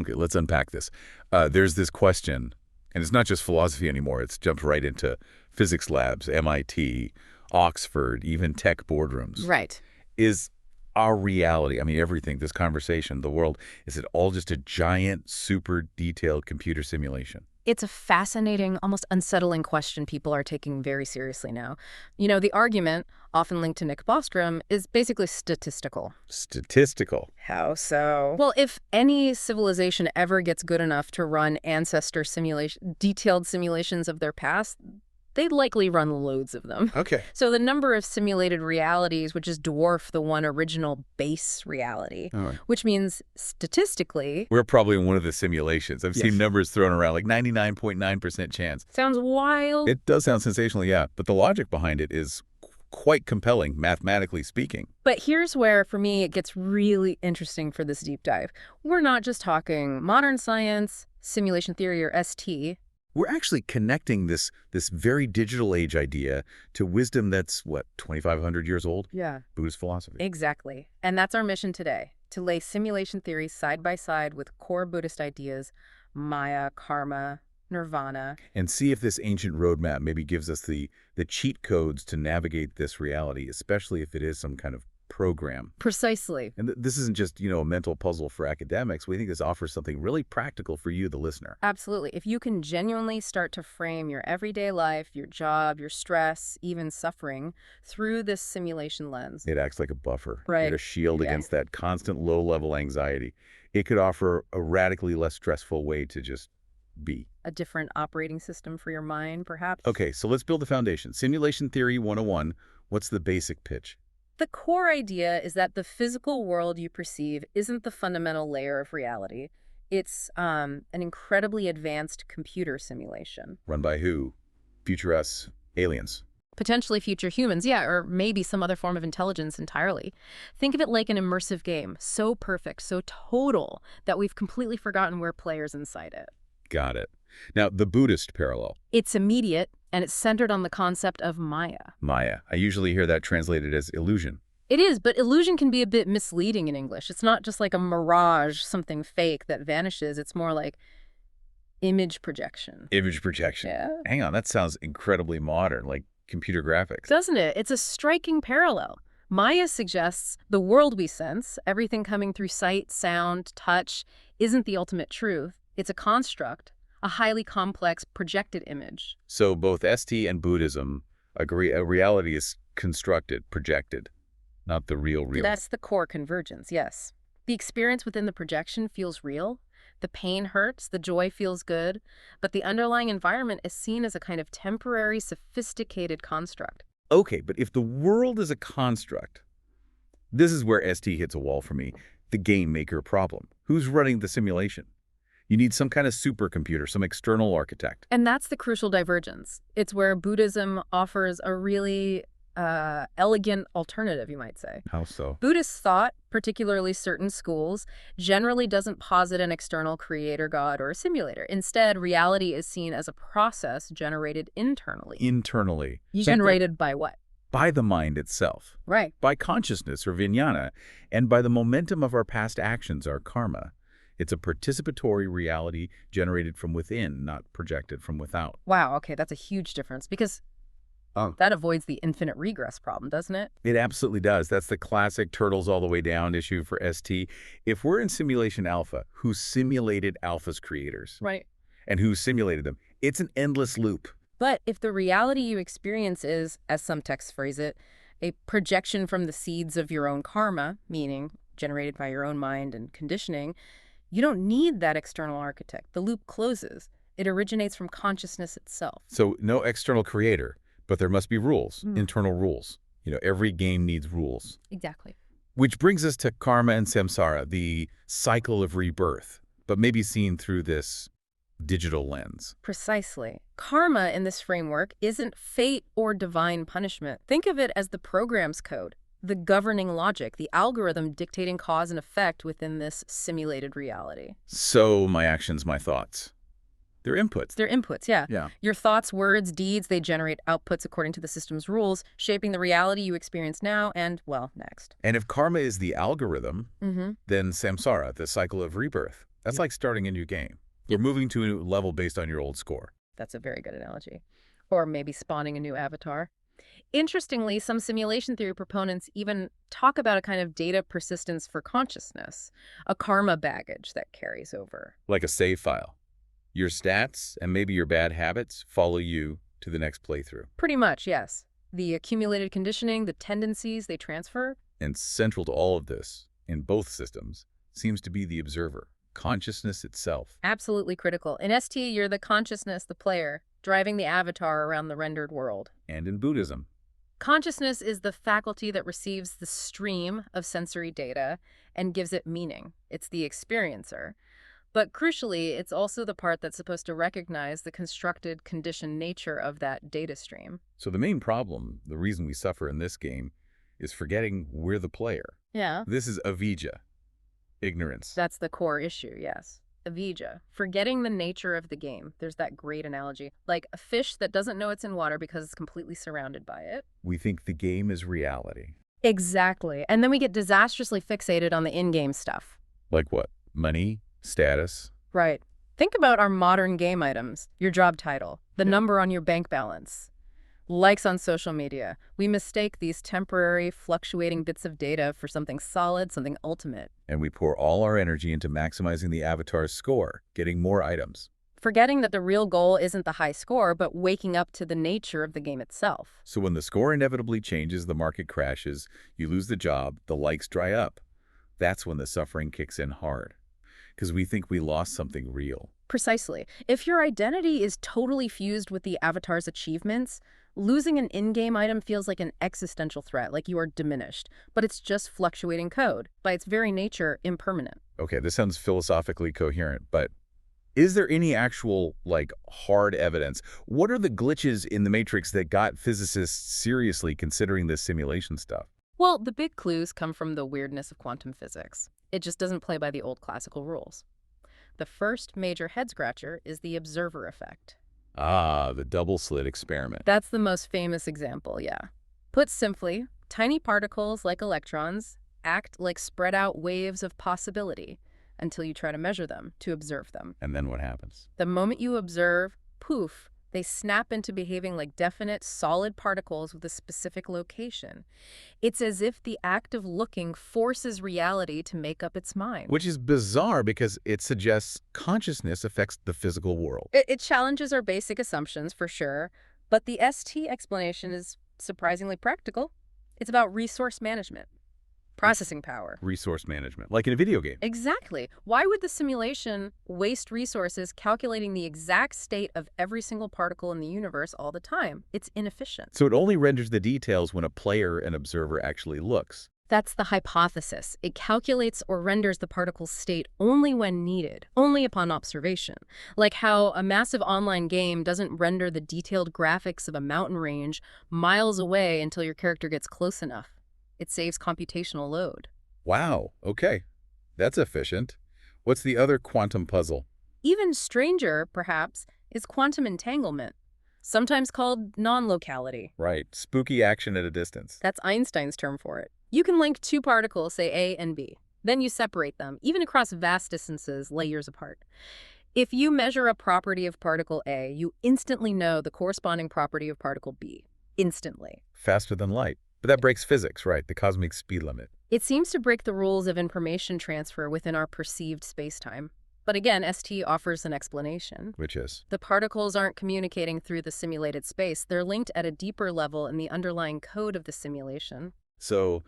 Okay, let's unpack this. There's this question, and it's not just philosophy anymore. It's jumped right into physics labs, MIT, Oxford, even tech boardrooms. Right. Is our reality, I mean, everything, this conversation, the world, is it all just a giant, super detailed computer simulation? It's a fascinating, almost unsettling question people are taking very seriously now. You know, the argument, often linked to Nick Bostrom, is basically statistical. Statistical. How so? Well, if any civilization ever gets good enough to run ancestor detailed simulations of their past, they'd likely run loads of them. Okay. So the number of simulated realities would just dwarf the one original base reality, All right. which means statistically... We're probably in one of the simulations. I've Yes. seen numbers thrown around, like 99.9% chance. Sounds wild. It does sound sensational, yeah, but the logic behind it is quite compelling, mathematically speaking. But here's where, for me, it gets really interesting for this deep dive. We're not just talking modern science, simulation theory, or ST. We're actually connecting this very digital age idea to wisdom that's, what, 2,500 years old? Yeah. Buddhist philosophy. Exactly. And that's our mission today, to lay simulation theory side by side with core Buddhist ideas, Maya, karma, nirvana. And see if this ancient roadmap maybe gives us the cheat codes to navigate this reality, especially if it is some kind of program. Precisely. And this isn't just, a mental puzzle for academics. We think this offers something really practical for you, the listener. Absolutely. If you can genuinely start to frame your everyday life, your job, your stress, even suffering, through this simulation lens. It acts like a buffer, Right. a shield Yeah. against that constant low-level anxiety. It could offer a radically less stressful way to just be. A different operating system for your mind, perhaps? Okay, so let's build the foundation. Simulation Theory 101, what's the basic pitch? The core idea is that the physical world you perceive isn't the fundamental layer of reality. It's an incredibly advanced computer simulation. Run by who? Future us, aliens. Potentially future humans, yeah, or maybe some other form of intelligence entirely. Think of it like an immersive game, so perfect, so total, that we've completely forgotten we're players inside it. Got it. Now, the Buddhist parallel. It's immediate, and it's centered on the concept of Maya. Maya. I usually hear that translated as illusion. It is, but illusion can be a bit misleading in English. It's not just like a mirage, something fake that vanishes. It's more like image projection. Image projection. Yeah. Hang on, that sounds incredibly modern, like computer graphics. Doesn't it? It's a striking parallel. Maya suggests the world we sense, everything coming through sight, sound, touch, isn't the ultimate truth. It's a construct, a highly complex projected image. So both ST and Buddhism agree a reality is constructed, projected, not the real. That's the core convergence, yes. The experience within the projection feels real. The pain hurts, the joy feels good, but the underlying environment is seen as a kind of temporary, sophisticated construct. Okay, but if the world is a construct, this is where ST hits a wall for me, the game maker problem. Who's running the simulation? You need some kind of supercomputer, some external architect. And that's the crucial divergence. It's where Buddhism offers a really elegant alternative, you might say. How so? Buddhist thought, particularly certain schools, generally doesn't posit an external creator god or a simulator. Instead, reality is seen as a process generated internally. Internally. Generated by what? By the mind itself. Right. By consciousness, or vijnana, and by the momentum of our past actions, our karma. It's a participatory reality generated from within, not projected from without. Wow, okay, that's a huge difference because that avoids the infinite regress problem, doesn't it? It absolutely does. That's the classic turtles all the way down issue for ST. If we're in simulation alpha, who simulated alpha's creators? Right. And who simulated them? It's an endless loop. But if the reality you experience is, as some texts phrase it, a projection from the seeds of your own karma, meaning generated by your own mind and conditioning, you don't need that external architect. The loop closes. It originates from consciousness itself. So no external creator, but there must be rules, internal rules. Every game needs rules. Exactly. Which brings us to karma and samsara, the cycle of rebirth, but maybe seen through this digital lens. Precisely. Karma in this framework isn't fate or divine punishment. Think of it as the program's code, the governing logic, the algorithm dictating cause and effect within this simulated reality. So my actions, my thoughts. They're inputs. They're inputs, yeah. Yeah. Your thoughts, words, deeds, they generate outputs according to the system's rules, shaping the reality you experience now and, well, next. And if karma is the algorithm, then samsara, the cycle of rebirth. That's like starting a new game. You're moving to a new level based on your old score. That's a very good analogy. Or maybe spawning a new avatar. Interestingly, some simulation theory proponents even talk about a kind of data persistence for consciousness, a karma baggage that carries over. Like a save file. Your stats and maybe your bad habits follow you to the next playthrough. Pretty much, yes. The accumulated conditioning, the tendencies, they transfer. And central to all of this, in both systems, seems to be the observer, consciousness itself. Absolutely critical. In ST, you're the consciousness, the player, driving the avatar around the rendered world. And in Buddhism, Consciousness is the faculty that receives the stream of sensory data and gives it meaning. It's the experiencer. But crucially, it's also the part that's supposed to recognize the constructed, conditioned nature of that data stream. so the main problem, the reason we suffer in this game, is forgetting we're the player. Yeah. This is avijja, ignorance. That's the core issue, yes. Avijja, forgetting the nature of the game. There's that great analogy. Like a fish that doesn't know it's in water because it's completely surrounded by it. We think the game is reality. Exactly. And then we get disastrously fixated on the in-game stuff. Like what? Money? Status? Right. Think about our modern game items. Your job title, the number on your bank balance, likes on social media. We mistake these temporary, fluctuating bits of data for something solid, something ultimate, And we pour all our energy into maximizing the avatar's score, getting more items. forgetting that the real goal isn't the high score, but waking up to the nature of the game itself. So when the score inevitably changes, the market crashes, you lose the job, the likes dry up. That's when the suffering kicks in hard. Because we think we lost something real. Precisely. If your identity is totally fused with the avatar's achievements, losing an in-game item feels like an existential threat, like you are diminished. But it's just fluctuating code, by its very nature, impermanent. Okay, this sounds philosophically coherent, but is there any actual, hard evidence? What are the glitches in the Matrix that got physicists seriously considering this simulation stuff? Well, the big clues come from the weirdness of quantum physics. It just doesn't play by the old classical rules. The first major head-scratcher is the observer effect. Ah, the double-slit experiment. That's the most famous example, yeah. Put simply, tiny particles like electrons act like spread-out waves of possibility until you try to measure them, to observe them. And then what happens? The moment you observe, poof, they snap into behaving like definite, solid particles with a specific location. It's as if the act of looking forces reality to make up its mind. Which is bizarre because it suggests consciousness affects the physical world. It challenges our basic assumptions, for sure, but the ST explanation is surprisingly practical. It's about resource management, processing power. Resource management, like in a video game. Exactly. Why would the simulation waste resources calculating the exact state of every single particle in the universe all the time? It's inefficient. So it only renders the details when a player and observer actually looks. That's the hypothesis. It calculates or renders the particle's state only when needed, only upon observation. Like how a massive online game doesn't render the detailed graphics of a mountain range miles away until your character gets close enough. It saves computational load. Wow, okay. That's efficient. What's the other quantum puzzle? Even stranger, perhaps, is quantum entanglement, sometimes called non-locality. Right, spooky action at a distance. That's Einstein's term for it. You can link two particles, say A and B. Then you separate them, even across vast distances, light years apart. If you measure a property of particle A, you instantly know the corresponding property of particle B. Instantly. Faster than light. But that breaks physics, right? The cosmic speed limit. It seems to break the rules of information transfer within our perceived spacetime. But again, ST offers an explanation. Which is? The particles aren't communicating through the simulated space. They're linked at a deeper level in the underlying code of the simulation. So,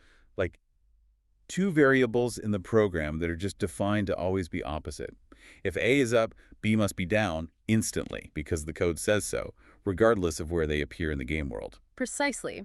two variables in the program that are just defined to always be opposite. If A is up, B must be down instantly because the code says so, regardless of where they appear in the game world. Precisely.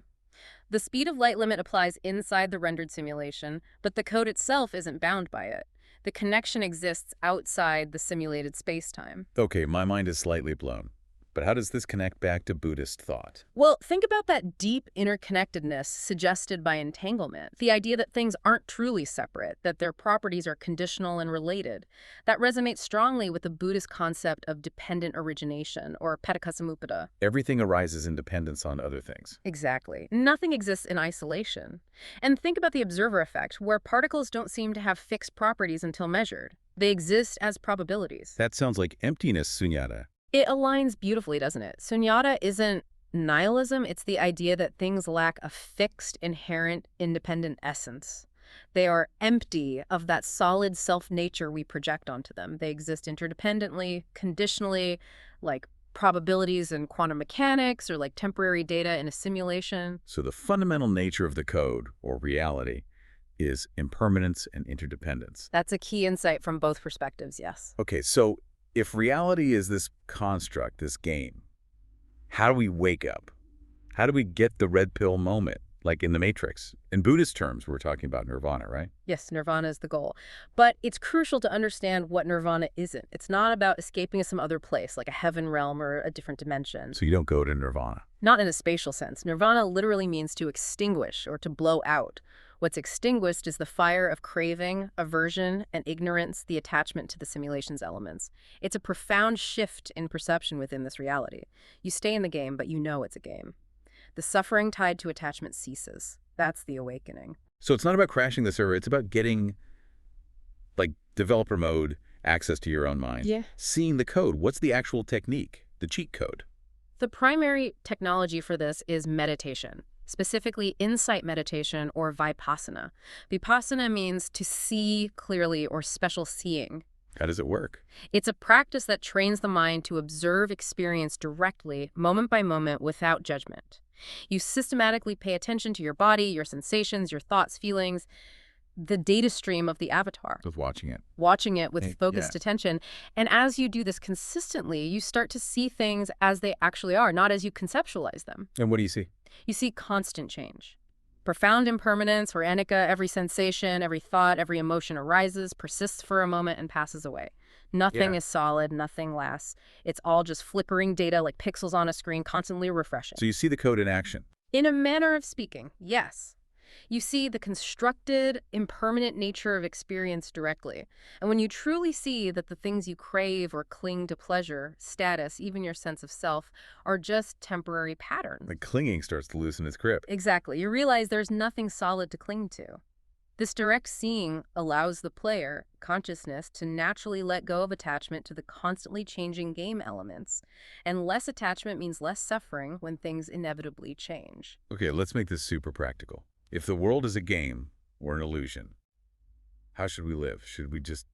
The speed of light limit applies inside the rendered simulation, but the code itself isn't bound by it. The connection exists outside the simulated spacetime. Okay, my mind is slightly blown. But how does this connect back to Buddhist thought? Well, think about that deep interconnectedness suggested by entanglement, the idea that things aren't truly separate, that their properties are conditional and related. That resonates strongly with the Buddhist concept of dependent origination, or Padakasamuppada. Everything arises in dependence on other things. Exactly. Nothing exists in isolation. And think about the observer effect, where particles don't seem to have fixed properties until measured. They exist as probabilities. That sounds like emptiness, sunyata. It aligns beautifully, doesn't it? Sunyata isn't nihilism, it's the idea that things lack a fixed, inherent, independent essence. They are empty of that solid self-nature we project onto them. They exist interdependently, conditionally, like probabilities in quantum mechanics or like temporary data in a simulation. So the fundamental nature of the code, or reality, is impermanence and interdependence. That's a key insight from both perspectives, yes. Okay, so if reality is this construct, this game, how do we wake up? How do we get the red pill moment, like in the Matrix? In Buddhist terms, we're talking about nirvana, right? Yes, nirvana is the goal. But it's crucial to understand what nirvana isn't. It's not about escaping to some other place, like a heaven realm or a different dimension. So you don't go to nirvana. Not in a spatial sense. Nirvana literally means to extinguish or to blow out. What's extinguished is the fire of craving, aversion, and ignorance, the attachment to the simulation's elements. It's a profound shift in perception within this reality. You stay in the game, but you know it's a game. The suffering tied to attachment ceases. That's the awakening. So it's not about crashing the server. It's about getting, like, developer mode, access to your own mind. Yeah. Seeing the code. What's the actual technique, the cheat code? The primary technology for this is meditation, specifically insight meditation or vipassana. Vipassana means to see clearly or special seeing. How does it work? It's a practice that trains the mind to observe experience directly, moment by moment, without judgment. You systematically pay attention to your body, your sensations, your thoughts, feelings, the data stream of the avatar. With watching it. Watching it with focused Yeah. attention. And as you do this consistently, you start to see things as they actually are, not as you conceptualize them. And what do you see? You see constant change. Profound impermanence or anicca, every sensation, every thought, every emotion arises, persists for a moment, and passes away. Nothing is solid, nothing lasts. It's all just flickering data like pixels on a screen, constantly refreshing. So you see the code in action. In a manner of speaking, yes. You see the constructed, impermanent nature of experience directly. And when you truly see that the things you crave or cling to pleasure, status, even your sense of self, are just temporary patterns. The clinging starts to loosen its grip. Exactly. You realize there's nothing solid to cling to. This direct seeing allows the player, consciousness, to naturally let go of attachment to the constantly changing game elements. And less attachment means less suffering when things inevitably change. Okay, let's make this super practical. If the world is a game or an illusion, how should we live? Should we just,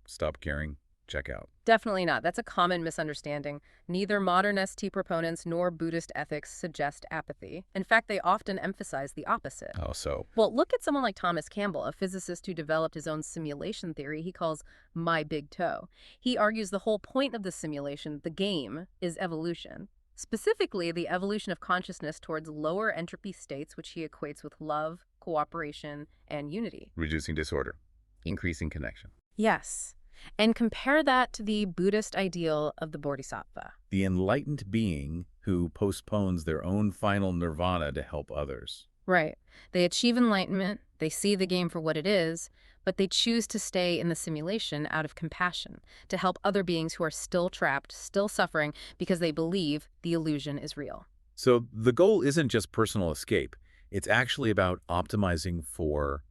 stop caring, check out? Definitely not. That's a common misunderstanding. Neither modern ST proponents nor Buddhist ethics suggest apathy. In fact, they often emphasize the opposite. Oh, so Well, look at someone like Thomas Campbell, a physicist who developed his own simulation theory he calls my big toe. He argues the whole point of the simulation, the game, is evolution. Specifically, the evolution of consciousness towards lower entropy states, which he equates with love, cooperation, and unity. reducing disorder, increasing connection. Yes. And compare that to the Buddhist ideal of the bodhisattva. The enlightened being who postpones their own final nirvana to help others. Right. They achieve enlightenment, they see the game for what it is, but they choose to stay in the simulation out of compassion, to help other beings who are still trapped, still suffering, because they believe the illusion is real. So the goal isn't just personal escape. It's actually about optimizing for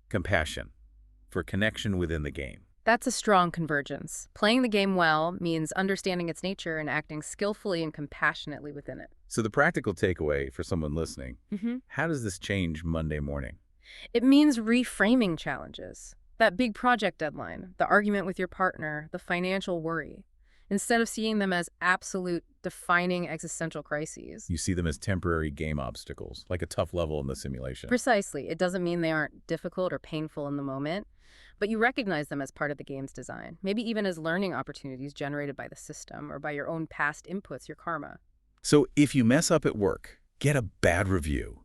compassion, for connection within the game. That's a strong convergence. Playing the game well means understanding its nature and acting skillfully and compassionately within it. So the practical takeaway for someone listening, how does this change Monday morning? It means reframing challenges. That big project deadline, the argument with your partner, the financial worry. Instead of seeing them as absolute, defining existential crises. You see them as temporary game obstacles, like a tough level in the simulation. Precisely. It doesn't mean they aren't difficult or painful in the moment, but you recognize them as part of the game's design, maybe even as learning opportunities generated by the system or by your own past inputs, your karma. So if you mess up at work, get a bad review.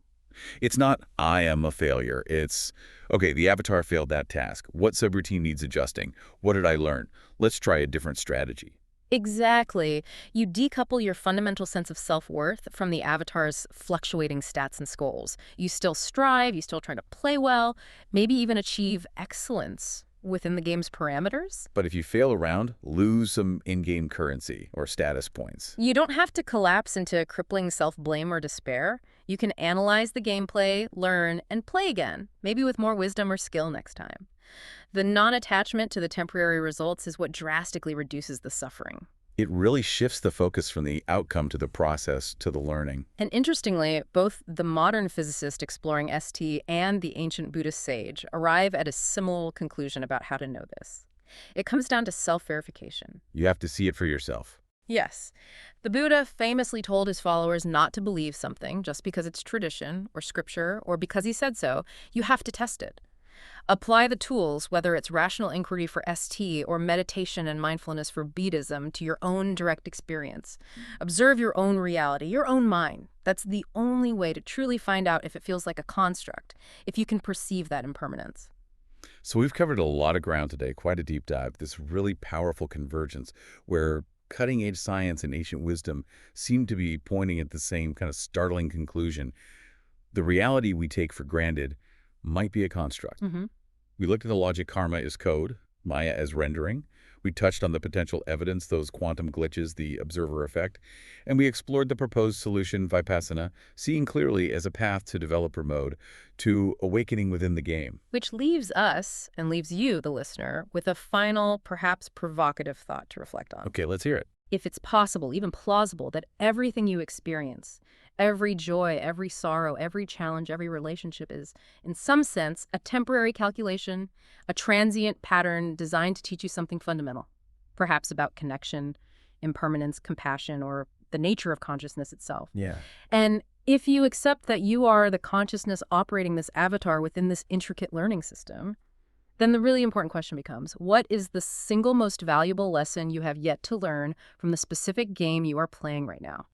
It's not, I am a failure. It's, okay, the avatar failed that task. What subroutine needs adjusting? What did I learn? Let's try a different strategy. Exactly. You decouple your fundamental sense of self-worth from the avatar's fluctuating stats and goals. You still strive, you still try to play well, maybe even achieve excellence within the game's parameters. But if you fail around, lose some in-game currency or status points. You don't have to collapse into crippling self-blame or despair. You can analyze the gameplay, learn, and play again, maybe with more wisdom or skill next time. The non-attachment to the temporary results is what drastically reduces the suffering. It really shifts the focus from the outcome to the process to the learning. And interestingly, both the modern physicist exploring ST and the ancient Buddhist sage arrive at a similar conclusion about how to know this. It comes down to self-verification. You have to see it for yourself. Yes. The Buddha famously told his followers not to believe something just because it's tradition or scripture or because he said so. You have to test it. Apply the tools, whether it's rational inquiry for ST or meditation and mindfulness for Buddhism, to your own direct experience. Observe your own reality, your own mind. That's the only way to truly find out if it feels like a construct, if you can perceive that impermanence. So we've covered a lot of ground today, quite a deep dive, this really powerful convergence where cutting-edge science and ancient wisdom seem to be pointing at the same kind of startling conclusion. The reality we take for granted might be a construct. We looked at the logic karma as code, Maya as rendering. We touched on the potential evidence, those quantum glitches, the observer effect. And we explored the proposed solution, Vipassana, seeing clearly as a path to developer mode, to awakening within the game. Which leaves us, and leaves you, the listener, with a final, perhaps provocative thought to reflect on. Okay, let's hear it. If it's possible, even plausible, that everything you experience, every joy, every sorrow, every challenge, every relationship is, in some sense, a temporary calculation, a transient pattern designed to teach you something fundamental, perhaps about connection, impermanence, compassion, or the nature of consciousness itself. Yeah. And if you accept that you are the consciousness operating this avatar within this intricate learning system, then the really important question becomes, what is the single most valuable lesson you have yet to learn from the specific game you are playing right now?